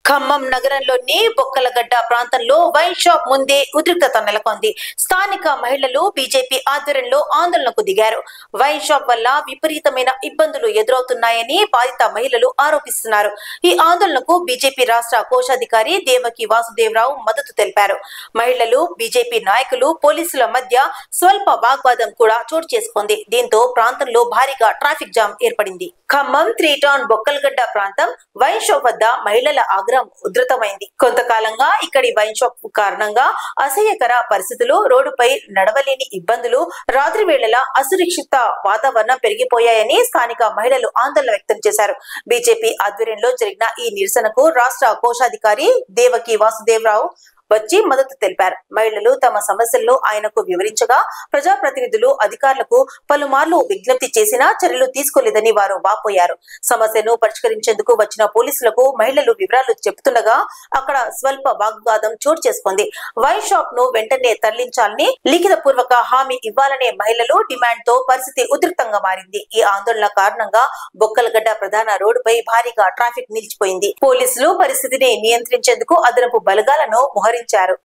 ఖమ్మం నగరంలోని బొక్కలగడ్డ ప్రాంతంలో wine shop ముందే ఉద్రిక్తత నెలకొంది. స్థానిక మహిళలు బీజేపీ ఆధ్వర్యంలో ఆందోళనకు దిగారు. వైన్ షాప్ వల్ల విపరీతమైన ఇబ్బందులు ఎదురవుతున్నాయని బాధిత మహిళలు ఆరోపిస్తున్నారు. ఈ ఆందోళనకు బీజేపీ రాష్ట్ర కోశాధికారి దేవకి వాసుదేవరావు మద్దతు తెలిపారు. మహిళలు, బీజేపీ నాయకులు, పోలీసుల మధ్య స్వల్ప వాగ్వాదం కూడా చోటు చేసుకుంది. దీంతో ప్రాంతంలో భారీగా ట్రాఫిక్ జామ్ ఏర్పడింది. ఖమ్మం 3 టౌన్ బొక్కలగడ్డ ప్రాంతం వైన్ షాప్ వద్ద మహిళల ఆగ్రహం ఉధృతమైంది. కొంతకాలంగా ఇక్కడి వైన్ షాప్ కారణంగా అసహ్యకర పరిస్థితులు, రోడ్డుపై నడవలేని ఇబ్బందులు, రాత్రి వేళల అసురక్షిత వాతావరణం పెరిగిపోయాయని స్థానిక మహిళలు ఆందోళన వ్యక్తం చేశారు. బీజేపీ ఆధ్వర్యంలో జరిగిన ఈ నిరసనకు రాష్ట్ర కోశాధికారి దేవకి వాసుదేవరావు వచ్చి మద్దతు తెలిపారు. మహిళలు తమ సమస్యలను ఆయనకు వివరించగా ప్రజాప్రతినిధులు, అధికారులకు పలుమార్లు విజ్ఞప్తి చేసినా చర్యలు తీసుకోలేదని వారు వాపోయారు. సమస్యను పరిష్కరించేందుకు వచ్చిన పోలీసులకు మహిళలు వివరాలు చెబుతుండగా అక్కడ స్వల్ప వాగ్వాదం చోటు చేసుకుంది. వైన్ షాప్ ను వెంటనే తరలించాలని లిఖిత పూర్వక హామీ ఇవ్వాలనే మహిళలు డిమాండ్ తో పరిస్థితి ఉధృతంగా మారింది. ఈ ఆందోళన కారణంగా బొక్కలగడ్డ ప్రధాన రోడ్డుపై భారీగా ట్రాఫిక్ నిలిచిపోయింది. పోలీసులు పరిస్థితిని నియంత్రించేందుకు అదనపు బలగాలను మోహరించారు.